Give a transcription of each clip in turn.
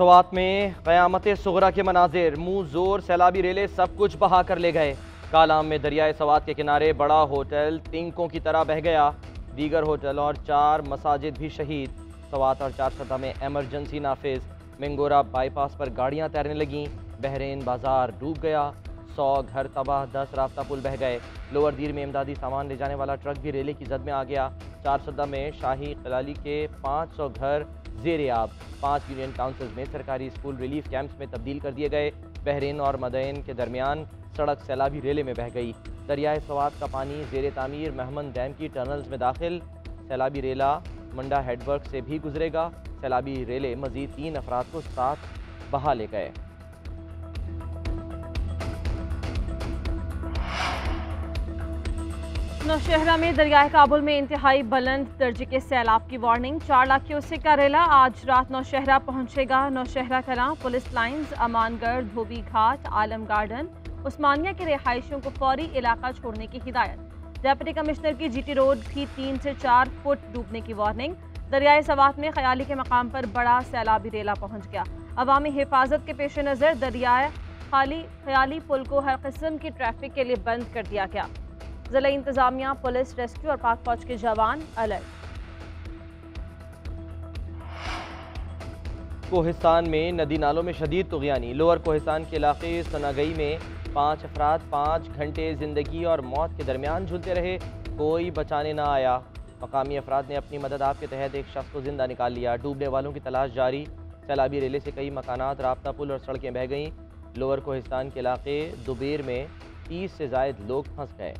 सवात में क़यामत सुगरा के मनाजिर, मुंह जोर सैलाबी रेले सब कुछ बहा कर ले गए। कालाम में दरियाए सवात के किनारे बड़ा होटल तिंकों की तरह बह गया। दीगर होटल और 4 मसाजिद भी शहीद। सवात और 4 सतह में एमरजेंसी नाफिज। मिंगोरा बाईपास पर गाड़ियां तैरने लगीं। बहरीन बाजार डूब गया। 100 घर तबाह, 10 रास्ता पुल बह गए। लोअर दीर में इमदादी सामान ले जाने वाला ट्रक भी रेले की जद में आ गया। 4 सतह में शाही कलाली के 500 घर ज़ेरे आब। 5 यूनियन काउंसिल में सरकारी स्कूल रिलीफ कैंप्स में तब्दील कर दिए गए। बहरीन और मदईन के दरमियान सड़क सैलाबी रेले में बह गई। दरियाए सवात का पानी ज़ेरे तामीर महमद डैम की टनल्स में दाखिल। सैलाबी रेला मंडा हेडवर्क से भी गुजरेगा। सैलाबी रेले मजीद 3 अफराद को साथ बहा ले गए। नौशहरा में दरियाए काबुल में इंतहाई बुलंद दर्जे के सैलाब की वार्निंग। 4 लाख क्यूसेक का रेला आज रात नौशहरा पहुंचेगा। नौशहरा कलां, पुलिस लाइन्स, अमानगढ़, धोबी घाट, आलम गार्डन, उस्मानिया के रिहायशियों को फौरी इलाका छोड़ने की हिदायत। डिप्टी कमिश्नर की जीटी रोड भी 3 से 4 फुट डूबने की वार्निंग। दरियाए सवात में ख्याली के मकाम पर बड़ा सैलाबी रेला पहुंच गया। अवामी हिफाजत के पेश नज़र दरियाए ख्याली पुल को हर किस्म की ट्रैफिक के लिए बंद कर दिया गया। जिला इंतजामिया, पुलिस, रेस्क्यू और पाक फौज के जवान अलर्ट। कोहिस्तान में नदी नालों में शदीद तुग़यानी। लोअर कोहिस्तान के इलाके सनागई में 5 अफराद 5 घंटे ज़िंदगी और मौत के दरमियान झूलते रहे, कोई बचाने ना आया। मकामी अफराद ने अपनी मदद आप के तहत एक शख्स को जिंदा निकाल लिया। डूबने वालों की तलाश जारी। सैलाबी रेले से कई मकानात, राब्ता पुल और सड़कें बह गईं। लोअर कोहिस्तान के इलाके दुबेर में 30 से ज़ायद लोग फंस गए।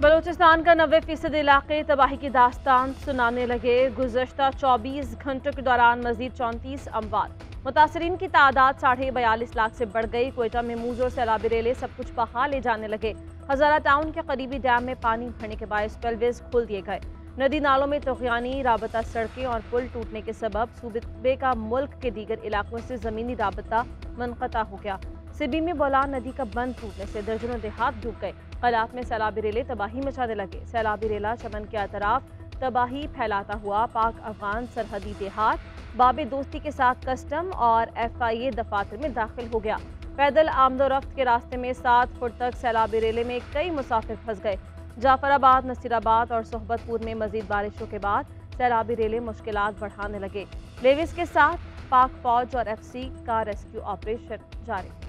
बलूचिस्तान का 90% इलाके तबाही की दास्तान सुनाने लगे। गुज़श्ता 24 घंटों के दौरान मजीद 34 अमवात। मुतासरीन की तादाद 42.5 लाख से बढ़ गई। क्वेटा में मूज और सैलाबी रेले सब कुछ बहा ले जाने लगे। हज़ारा टाउन के करीबी डैम में पानी भरने के बायस स्पेलवेज खोल दिए गए। नदी नालों में तुग़यानी, राबता सड़कें और पुल टूटने के सबब सूबे का मुल्क के दीगर इलाकों से ज़मीनी राबता मुनक़ता हो गया। सिबी में बोलान नदी का बंद टूटने से दर्जनों देहात डूब गए। कलात में सैलाबी रेले तबाही मचाने लगे। सैलाबी रेला चमन के अतराफ तबाही फैलाता हुआ पाक अफगान सरहदी देहात बाबे दोस्ती के साथ कस्टम और FIA दफातर में दाखिल हो गया। पैदल आमदोरफ्त के रास्ते में 7 फुट तक सैलाबी रेले में कई मुसाफिर फंस गए। जाफराबाद, नसीराबाद और सोहबतपुर में मजीद बारिशों के बाद सैलाबी रेले मुश्किलात बढ़ाने लगे। लेविस के साथ पाक फौज और FC का रेस्क्यू ऑपरेशन जारी।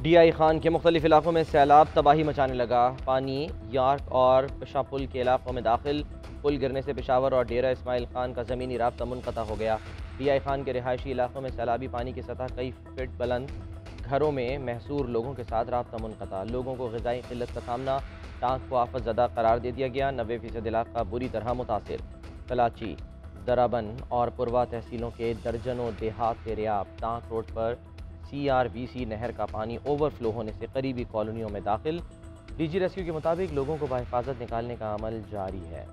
DI खान के मुख्तलिफ इलाकों में सैलाब तबाही मचाने लगा। पानी यार्क और पेशापुल के इलाकों में दाखिल। पुल गिरने से पेशावर और डेरा इस्माइल खान का ज़मीनी राब्ता मुनक़ता हो गया। DI खान के रिहायशी इलाकों में सैलाबी पानी की सतह कई फीट बुलंद। घरों में महसूर लोगों के साथ राब्ता मुनक़ता। लोगों को ग़िज़ाई क़िल्लत का सामना। टांक को आफत ज़दा करार दे दिया गया। 90% इलाका बुरी तरह मुतासिर। कलाची, दराबन और पुरवा तहसीलों के दर्जनों देहात के रियाब टांक रोड पर CRVC नहर का पानी ओवरफ्लो होने से करीबी कॉलोनियों में दाखिल। DG रेस्क्यू के मुताबिक लोगों को बाहिफाजत निकालने का अमल जारी है।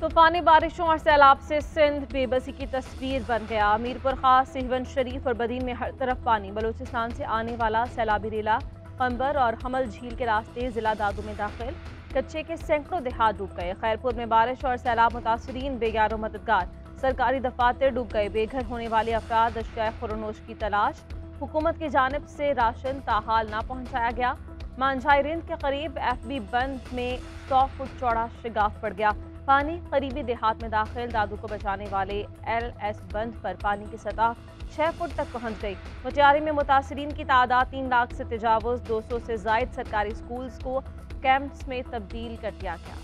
तूफानी बारिशों और सैलाब से सिंध बेबसी की तस्वीर बन गया। मीरपुर खास, सिहवन शरीफ और बदीन में हर तरफ पानी। बलूचिस्तान से आने वाला सैलाबी रेला कंबर और हमल झील के रास्ते जिला दादू में दाखिल। कच्चे के सैकड़ों देहात डूब गए। खैरपुर में बारिश और सैलाब मुतासरीन बेगारो मददगार। सरकारी दफातर डूब गए। बेघर होने वाले अफराद अशिया खुरनोश की तलाश। हुकूमत की जानिब से राशन ताहाल ना पहुँचाया गया। मांझाई रिंद के करीब FB बंद में 100 फुट चौड़ा शिगाफ पड़ गया। पानी करीबी देहात में दाखिल। दादू को बचाने वाले LS बंद पर पानी की सतह 6 फुट तक पहुंच गई। मुटियारी में मुतासरीन की तादाद 3 लाख से तजावुज। 200 से जायद सरकारी स्कूल्स को कैंप्स में तब्दील कर दिया गया।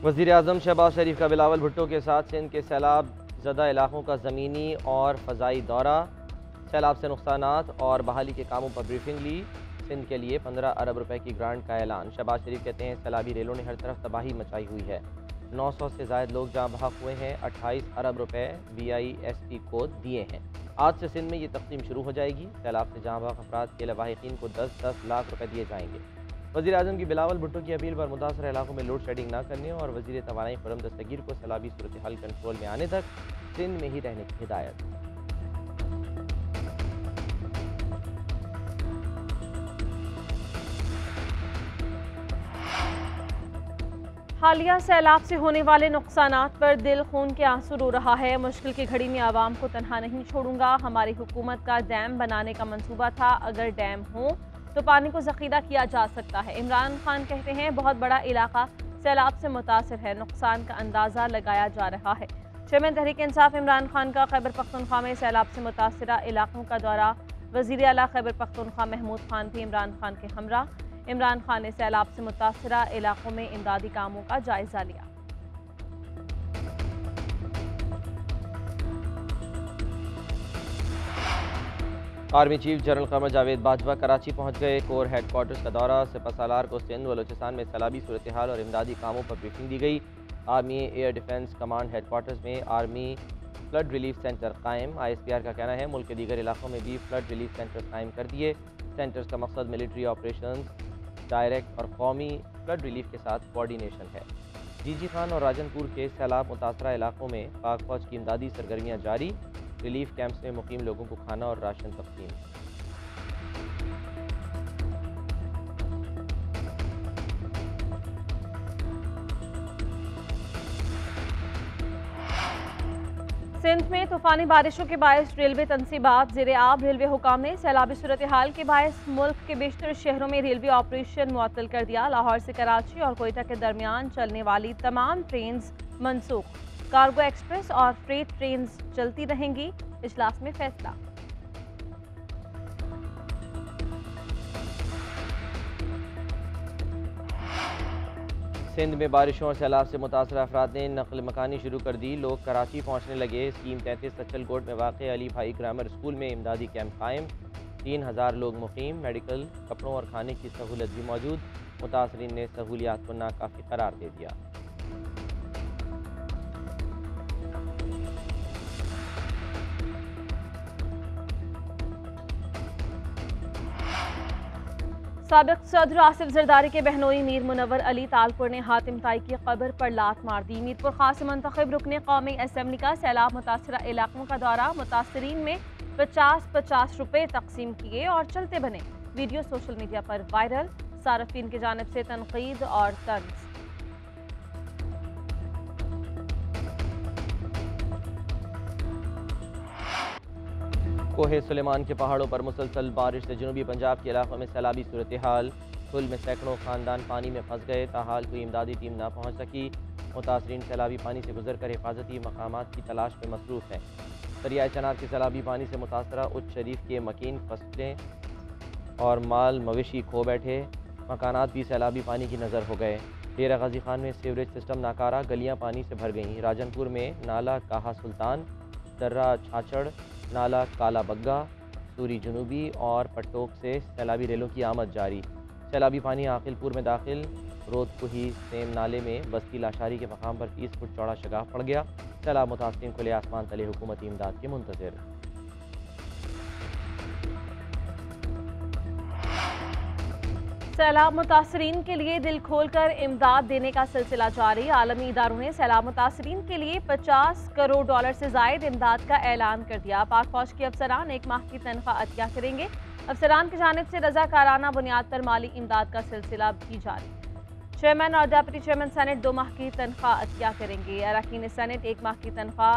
वज़ीर आज़म शहबाज शरीफ का बिलावल भुट्टो के साथ सिंध के सैलाब ज़दा इलाकों का ज़मीनी और फ़ज़ाई दौरा। सैलाब से नुकसानात और बहाली के कामों पर ब्रीफिंग ली। सिंध के लिए 15 अरब रुपए की ग्रांट का ऐलान। शहबाज शरीफ कहते हैं सैलाबी रेलों ने हर तरफ तबाही मचाई हुई है। 900 से ज़ायद लोग जहाँ बहक हुए हैं। 28 अरब रुपए VISP को दिए हैं। आज से सिंध में ये तकसीम शुरू हो जाएगी। सैलाब से जहाँ बहक अफराद के लवाहिकीन को 10-10 लाख रुपए दिए जाएंगे। वज़ीर आज़म की बिलावल भुट्टो की अपील पर मुतासर इलाकों में लोड शेडिंग न करने और वज़ीर तवानाई खुर्रम दस्तगीर को सैलाबी सूरत हाल कंट्रोल में आने तक सिंध में ही रहने की हिदायत। हालिया सैलाब से होने वाले नुकसानात पर दिल खून के आंसू रो रहा है। मुश्किल की घड़ी में आवाम को तनहा नहीं छोड़ूंगा। हमारी हुकूमत का डैम बनाने का मंसूबा था। अगर डैम हो तो पानी को ज़ख़ीरा किया जा सकता है। इमरान खान कहते हैं बहुत बड़ा इलाका सैलाब से मुतासर है, नुकसान का अंदाज़ा लगाया जा रहा है। चेयरमैन तहरीक इंसाफ इमरान खान का खैबर पख्तूनख्वा में सैलाब से मुतासरा इलाकों का दौरा। वज़ीर आला खैबर पख्तूनख्वा महमूद खान भी इमरान खान के हमरा। इमरान खान ने सैलाब से मुतासरा इलाकों में इमदादी कामों का जायजा लिया। Army chief general Qamar Javed Bajwa Karachi पहुंच गए। कोर हेडक्वार्टर्स का दौरा। सिपहसालार को सिंध बलूचिस्तान में सैलाबी सूरत हाल और इमदादी कामों पर ब्रीफिंग दी गई। Army air defence command headquarters में आर्मी फ्लड रिलीफ सेंटर कायम। ISPR का कहना है मुल्क के दीगर इलाकों में भी फ्लड रिलीफ सेंटर्स कायम कर दिए। सेंटर्स का मकसद मिलिट्री ऑपरेशन डायरेक्ट और कौमी फ्लड रिलीफ के साथ कोऑर्डिनेशन है। जीजी खान और राजनपुर के सैलाब मुतासरा इलाकों में पाक फौज की इमदादी सरगर्मियाँ जारी। रिलीफ कैंप्स में मुकीम लोगों को खाना और राशन तकसीम। सिंध में तूफानी बारिशों के बायस रेलवे तनसीबात ज़ेरे आब। रेलवे हुकाम ने सैलाबी सूरत हाल के बायस मुल्क के बेशतर शहरों में रेलवे ऑपरेशन मुअत्तल कर दिया। लाहौर से कराची और कोयटा के दरमियान चलने वाली तमाम ट्रेन मनसूख। कार्गो एक्सप्रेस और फ्रेट ट्रेन चलती रहेंगी। इजलास में फैसला। सिंध में बारिशों और सैलाब से मुतासर अफराद ने नकल मकानी शुरू कर दी। लोग कराची पहुँचने लगे। स्कीम 33 सच्चलकोट में वाक़ अली भाई ग्रामर स्कूल में इमदादी कैंप कायम। 3000 लोग मुकीम। मेडिकल, कपड़ों और खाने की सहूलत भी मौजूद। मुतासरीन ने सहूलियात को नाकाफ़ी करार दे दिया। साबिक सदर आसिफ जरदारी के बहनोई मीर मुनव्वर अली तालपुर ने हातिम ताई की कब्र पर लात मार दी। मीरपुर खास से मुंतखब रुकने कौमी असम्बली का सैलाब मुतासरा इलाकों का दौरा। मुतासरीन में 50-50 रुपए तकसीम किए और चलते बने। वीडियो सोशल मीडिया पर वायरल। सारफीन की जानिब से तनकीद और तंज। कोहे सुलेमान के पहाड़ों पर मुसलसल बारिश से जनूबी पंजाब के इलाकों में सैलाबी सूरत हाल। फुल में सैकड़ों खानदान पानी में फंस गए। ताहाल कोई इमदादी टीम ना पहुँच सकी। मुतासरीन सैलाबी पानी से गुजर कर हिफाजती मकामात की तलाश में मसरूफ़ हैं। दरियाए चनाब के सैलाबी पानी से मुतासरा उच्च शरीफ के मकीन फसलें और माल मवेशी खो बैठे। मकानात भी सैलाबी पानी की नज़र हो गए। डेरा गाजी खान में सीवरेज सिस्टम नाकारा। गलियाँ पानी से भर गईं। राजनपुर में नाला काहा सुल्तान, दर्रा छाछड़, नाला काला बग्गा, सूरी जनूबी और पट्टोक से सैलाबी रेलों की आमद जारी। सैलाबी पानी आकिलपुर में दाखिल। रोदकुही सेम नाले में बस्ती लाशारी के मकाम पर 30 फुट चौड़ा शगाफ पड़ गया। सैलाब मुतासरीन खुले आसमान तले हुकूमती इमदाद के मुंतज़िर। सैलाब मुतासरीन के लिए दिल खोलकर इमदाद देने का सिलसिला जारी। आलमी इदारों ने सैलाब मुतासरीन के लिए $50 करोड़ से जायद इमदाद का ऐलान कर दिया। पाक फौज के अफसरान 1 माह की तनख्वाह अतिया करेंगे। अफसरान की जानिब से रजाकाराना बुनियाद पर माली इमदाद का सिलसिला भी जारी। चेयरमैन और डिप्टी चेयरमैन सेनेट 2 माह की तनख्वाह अतिया करेंगे। अरकान सेनेट 1 माह की तनख्वाह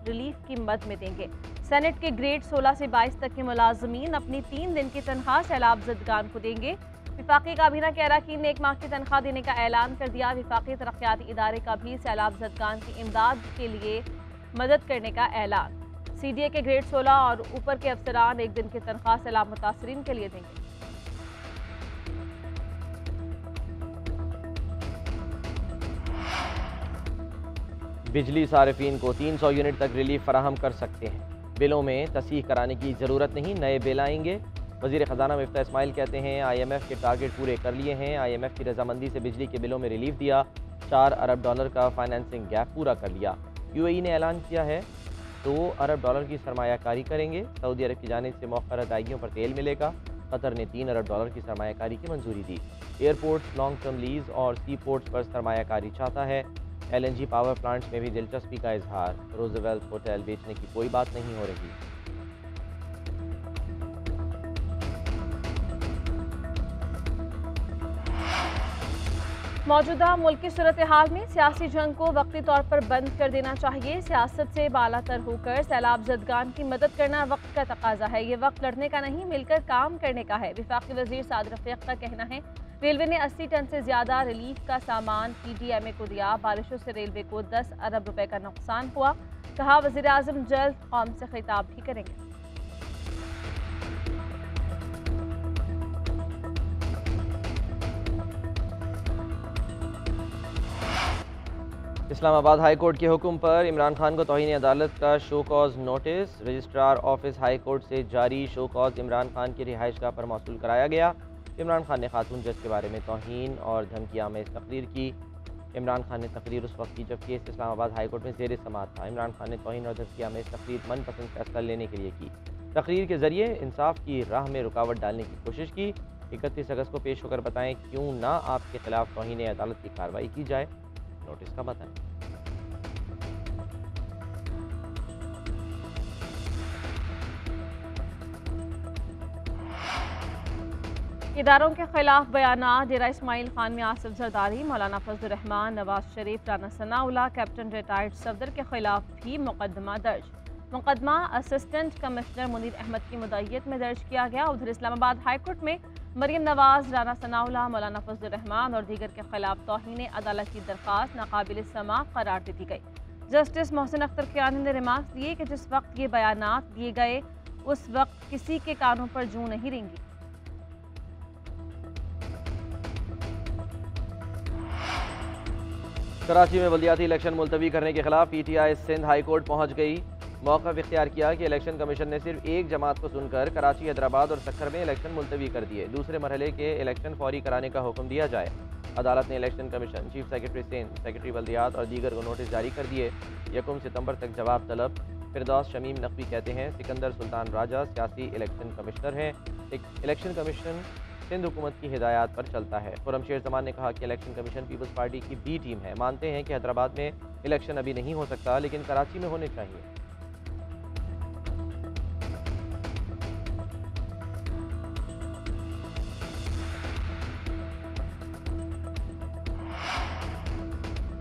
रिलीफ की मद में देंगे। सेनेट के ग्रेड 16 से 22 तक के मुलाजमीन अपनी 3 दिन की तनख्वाह सैलाब ज़दगान को देंगे। विफाकी काबीना के अरकान ने 1 माह की तनख्वाह देने का ऐलान कर दिया। विफाकी तरक्याती इदारे का भी सैलाब ज़दगान की इमदाद के लिए मदद करने का ऐलान। CDA के ग्रेड 16 और ऊपर के अफसरान 1 दिन की तनख्वाह सैलाब मुतासरीन के लिए देंगे। बिजली सारिफीन को 300 यूनिट तक रिलीफ फराहम कर सकते हैं। बिलों में तसीह कराने की ज़रूरत नहीं, नए बिल आएंगे। वज़ीर ख़जाना मिफ्ता इस्माइल कहते हैं IMF के टारगेट पूरे कर लिए हैं। IMF की रजामंदी से बिजली के बिलों में रिलीफ दिया। $4 अरब का फाइनेंसिंग गैप पूरा कर लिया। UAE ने ऐलान किया है $2 अरब की सरमायाकारी करेंगे। सऊदी अरब की जानिब से मौखर अदायगियों पर तेल मिलेगा। कतर ने $3 अरब की सरमायाकारी की मंजूरी दी। एयरपोर्ट्स, लॉन्ग टर्म लीज और सी पोर्ट्स पर सरमायाकारी चाहता है। LNG पावर प्लांट्स में भी दिलचस्पी का इजहार। रोजवेल्ट होटल बेचने की कोई बात नहीं हो रही। मौजूदा मुल्क की सूरत हाल में सियासी जंग को वक्ती तौर पर बंद कर देना चाहिए। सियासत से बालातर होकर सैलाब जदगान की मदद करना वक्त का तकाजा है। ये वक्त लड़ने का नहीं, मिलकर काम करने का है। वफाकी वजीर साद रफीक का कहना है रेलवे ने 80 टन से ज्यादा रिलीफ का सामान PDMA को दिया। बारिशों से रेलवे को 10 अरब रुपए का नुकसान हुआ। कहा वजीर आजम जल्द कौम से खिताब भी करेंगे। इस्लामाबाद हाई कोर्ट के हुक्म पर इमरान खान को तौहीन अदालत का show cause notice. Registrar office high court से जारी शो कॉज इमरान खान की रिहाइशगाह पर मौसूल कराया गया। इमरान खान ने खातून जज के बारे में तौहीन और धमकियाँ में तकरीर की। इमरान खान ने तकरीर उस वक्त की जब केस इस्लामाबाद हाई कोर्ट में जेर समाअत था। इमरान खान ने तौहीन और धमकियाँ में तकरीर मनपसंद फैसला लेने के लिए की। तकरीर के जरिए इंसाफ की राह में रुकावट डालने की कोशिश की। 31 अगस्त को पेश होकर बताएं क्यों ना आपके खिलाफ तौहीन अदालत की कार्रवाई की जाए। नोटिस का मतन। इदारों के खिलाफ बयानात। डेरा इस्माइल खान में आसिफ जरदारी, मौलाना फजल रहमान, नवाज शरीफ, राना सनाउल्लाह, कैप्टन रिटायर्ड सफदर के खिलाफ भी मुकदमा दर्ज। मुकदमा असिस्टेंट कमिश्नर मुनीर अहमद की मुद्दईयत में दर्ज किया गया। उधर इस्लामाबाद हाई कोर्ट में मरियम नवाज, राना सनाउल्लाह, मौलाना फजल रहमान और दीगर के खिलाफ तौहीन अदालत की दरख्वास्त नाकाबिल समा करार दे दी गई। जस्टिस मोहसिन अख्तर कियानी ने रिमार्क दिए कि जिस वक्त ये बयानात दिए गए उस वक्त किसी के कानों पर जूं नहीं रेंगी। कराची में बल्दियाती इलेक्शन मुलतवी करने के खिलाफ PTI सिंध हाई कोर्ट पहुंच गई। मौक़िफ़ इख्तियार किया कि इलेक्शन कमीशन ने सिर्फ एक जमात को सुनकर कराची, हैदराबाद और सक्खर में इलेक्शन मुलतवी कर दिए। दूसरे मरहले के इलेक्शन फौरी कराने का हुक्म दिया जाए। अदालत ने election commission, chief secretary Sindh, secretary बल्दियात और दीगर को नोटिस जारी कर दिए। 1 सितंबर तक जवाब तलब। फिरदौस शमीम नकवी कहते हैं सिकंदर सुल्तान राजा सियासी इलेक्शन कमिश्नर हैं। इलेक्शन कमीशन सिंध हुकूमत की हिदायत पर चलता है। खुर्रम शेर जमान ने कहा कि इलेक्शन कमीशन पीपल्स पार्टी की B टीम है। मानते हैं कि हैदराबाद में इलेक्शन अभी नहीं हो सकता, लेकिन कराची में होने चाहिए।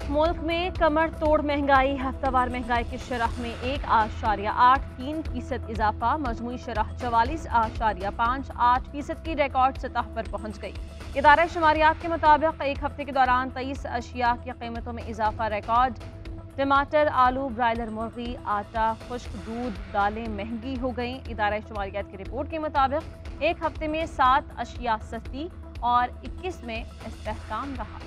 मुल्क में कमर तोड़ महंगाई। हफ्तावार महंगाई की शरह में 1.83% इजाफा। मजमूई शरह 44.58% की रिकॉर्ड सतह पर पहुंच गई। इदारा शुमारियात के मुताबिक एक हफ्ते के दौरान 23 अशिया की कीमतों में इजाफा रिकॉर्ड। टमाटर, आलू, ब्रायलर मुर्गी, आटा, खुश्क दूध, दालें महंगी हो गई। इदारा शुमारियात की रिपोर्ट के मुताबिक एक हफ्ते में 7 अशिया सस्ती और 21 में इस्तेहकाम रहा।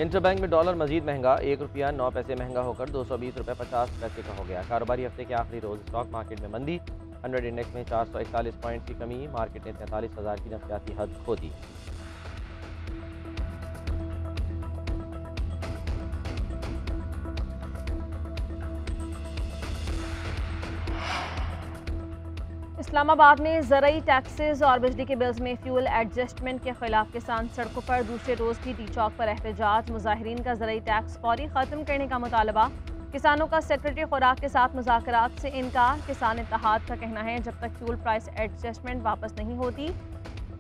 इंटरबैंक में डॉलर मजीद महंगा। 1 रुपया 9 पैसे महंगा होकर 220 रुपये 50 पैसे का हो गया। कारोबारी हफ्ते के आखिरी रोज स्टॉक मार्केट में मंदी। 100 इंडेक्स में 441 पॉइंट की कमी। मार्केट ने 43,000 की नफसियाती हद खो दी। इस्लामाबाद में ज़रई टैक्सेस और बिजली के बिल्स में फ्यूल एडजस्टमेंट के खिलाफ किसान सड़कों पर। दूसरे रोज भी टी चौक पर एहतजाज। मुजाहिरीन का ज़रई टैक्स फौरी ख़त्म करने का मुतालबा। किसानों का सेक्रेटरी खुराक के साथ मुज़ाकरात से इनकार। किसान इत्तेहाद का कहना है जब तक फ्यूल प्राइस एडजस्टमेंट वापस नहीं होती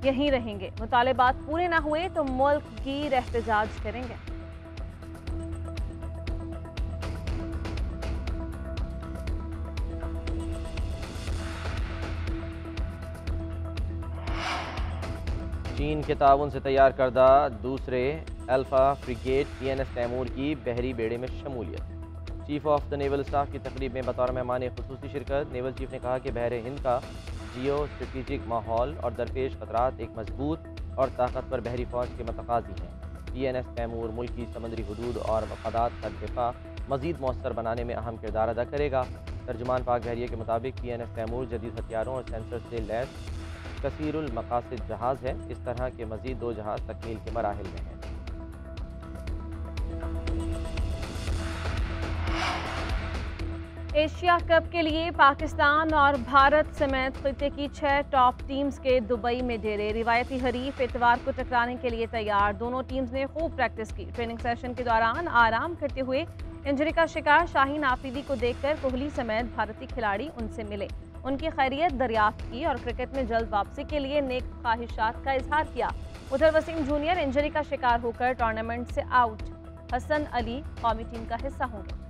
यहीं रहेंगे। मुतालबात पूरे ना हुए तो मुल्क गिर एहतजाज करेंगे। चीन के ताउन से तैयार करदा दूसरे अल्फा फ्रिगेट PNS तैमूर की बहरी बेड़े में शमूलियत। Chief of the naval staff की तकरीब में बतौर मेहमान खुसूसी शिरकत। नेवल चीफ ने कहा कि बहरे हिंद का जियो स्ट्रेटिजिक माहौल और दरपेश खतरात एक मजबूत और ताकतवर बहरी फौज के मतकाजी हैं। PNS तैमूर मुल्क की समंदरी हदूद और मफादात का दिफा मजीद मौसर बनाने में अहम किरदार अदा करेगा। तर्जुमान पाक बहरिया के मुताबिक PNS तैमूर जदीद हथियारों और सेंसर से लैस कसीरुल मकासिद जहाज़ है। इस तरह के मजीद 2 जहाज़ तकमील के मराहिल में हैं। एशिया कप के लिए पाकिस्तान और भारत समेत खिते की 6 टॉप टीम्स के दुबई में डेरे। रिवायती हरीफ इतवार को टकराने के लिए तैयार। दोनों टीम्स ने खूब प्रैक्टिस की। ट्रेनिंग सेशन के दौरान आराम करते हुए इंजरी का शिकार शाहीन आफरीदी को देखकर कोहली समेत भारतीय खिलाड़ी उनसे मिले, उनकी खैरियत दरियाफ्त की और क्रिकेट में जल्द वापसी के लिए नेक ख्वाहिशात का इजहार किया। उधर वसीम जूनियर इंजरी का शिकार होकर टूर्नामेंट से आउट। हसन अली कौमी टीम का हिस्सा होंगे।